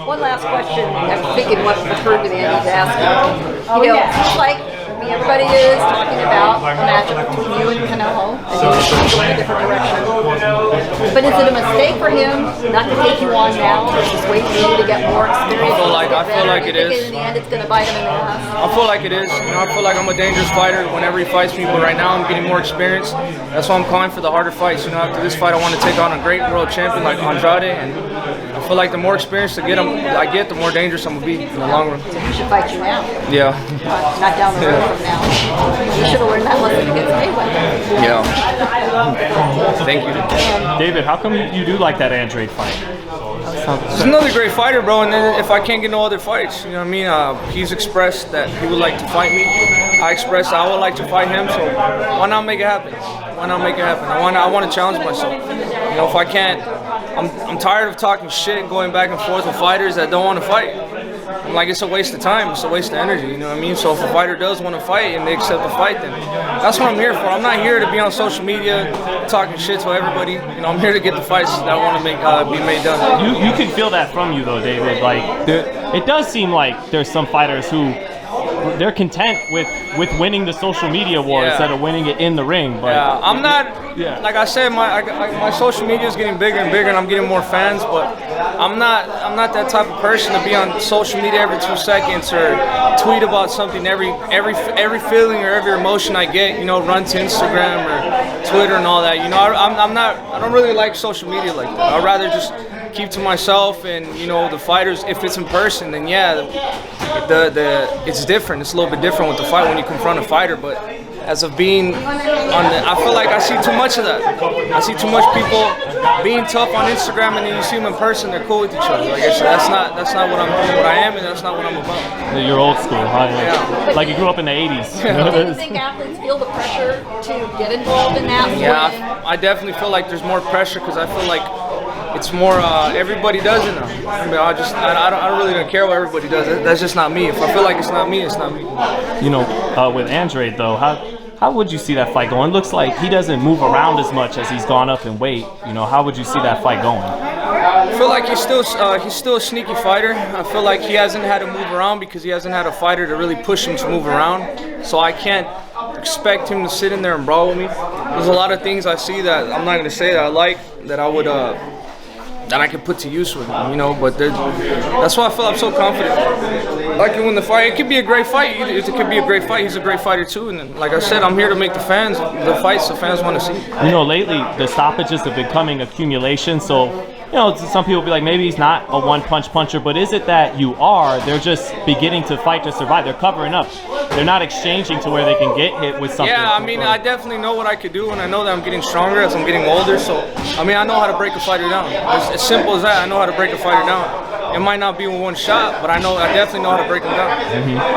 One last question. I'm thinking what occurred to me I need to ask you. You know, just like everybody is talking about the matchup between you and Canelo, and he's going in a different direction. But is it a mistake for him not to take you on now, versus wait for you to get more experience? I feel like it is. In the end, it's going to bite him in the ass. I feel like it is. You know, I feel like I'm a dangerous fighter whenever he fights me. But right now, I'm getting more experience. That's why I'm calling for the harder fights. You know, after this fight, I want to take on a great world champion like Andrade, and I feel like the more experience I get, the more dangerous I'm gonna be in the long run. So he should fight you now. Yeah. Not down the road from now. You should have learned that lesson against Mayweather. Yeah. Thank you. David, how come you do like that Andrade fight? He's another great fighter, bro, and then if I can't get no other fights, you know what I mean? He's expressed that he would like to fight me. I expressed I would like to fight him, so why not make it happen? Why not make it happen? I want to challenge myself. You know, if I can't, I'm tired of talking shit and going back and forth with fighters that don't want to fight. I'm like, it's a waste of time, it's a waste of energy, you know what I mean? So if a fighter does want to fight and they accept the fight, then that's what I'm here for. I'm not here to be on social media talking shit to everybody. You know, I'm here to get the fights that I want to make be made done. You can feel that from you though, David. Like, it does seem like there's some fighters who they're content with winning the social media war instead of winning it in the ring. But yeah, I'm not. Yeah. Like I said, my social media is getting bigger and bigger, and I'm getting more fans. But I'm not that type of person to be on social media every 2 seconds or tweet about something every feeling or every emotion I get. You know, run to Instagram or Twitter and all that. You know, I don't really like social media like that. I'd rather just keep to myself, and you know, the fighters, if it's in person, then yeah, it's different. It's a little bit different with the fight when you confront a fighter. But as of being I feel like I see too much of that. I see too much people being tough on Instagram, and then you see them in person, they're cool with each other. Like that's not what I am, and that's not what I'm about. You're old school, huh? Yeah. Like you grew up in the 80s. Do you think athletes feel the pressure to get involved in that? Yeah, I definitely feel like there's more pressure because I feel like it's more, everybody does it now. I mean, I don't really care what everybody does. That's just not me. If I feel like it's not me, it's not me. You know, with Andrade though, how would you see that fight going? It looks like he doesn't move around as much as he's gone up in weight. You know, how would you see that fight going? I feel like he's still a sneaky fighter. I feel like he hasn't had to move around because he hasn't had a fighter to really push him to move around. So I can't expect him to sit in there and brawl with me. There's a lot of things I see that I'm not going to say that I like, that I would that I can put to use with him, you know, but that's why I feel I'm so confident. I can win the fight. It could be a great fight. It could be a great fight. He's a great fighter too, and then, like I said, I'm here to make the fights the fans want to see. You know, lately the stoppages have been coming accumulation, so you know, some people be like, maybe he's not a one-punch puncher, but is it that you are? They're just beginning to fight to survive. They're covering up. They're not exchanging to where they can get hit with something. Yeah, I mean, I definitely know what I could do, and I know that I'm getting stronger as I'm getting older. So, I mean, I know how to break a fighter down. It's as simple as that. I know how to break a fighter down. It might not be with one shot, but I definitely know how to break them down.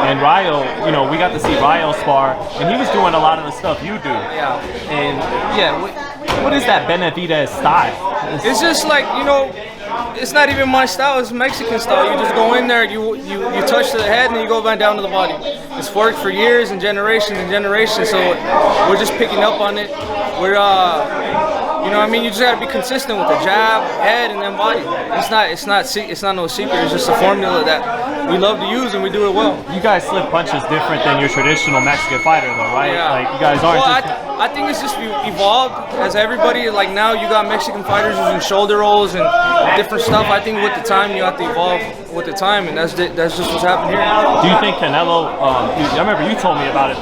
And Rayo, you know, we got to see Rayo spar, and he was doing a lot of the stuff you do. Yeah. And yeah, what is that Benavidez style? It's just like, you know, it's not even my style, it's Mexican style. You just go in there, you touch to the head, and then you go back down to the body. It's worked for years and generations, so we're just picking up on it. We're, you know what I mean? You just gotta be consistent with the jab, head, and then body. It's not no secret, it's just a formula that we love to use, and we do it well. You guys slip punches different than your traditional Mexican fighter though, right? Yeah. Like you guys aren't I think it's just evolved as everybody, like now you got Mexican fighters using shoulder rolls and different stuff. I think with the time you have to evolve with the time, and that's just what's happened here. Do you think Canelo, I remember you told me about it,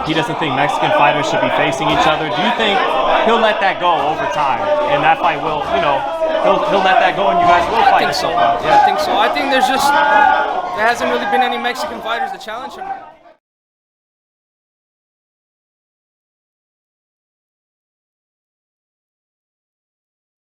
he doesn't think Mexican fighters should be facing each other. Do you think he'll let that go over time, and that fight will, you know, he'll let that go and you guys will fight? I think so. Yeah, I think so. I think there hasn't really been any Mexican fighters to challenge him.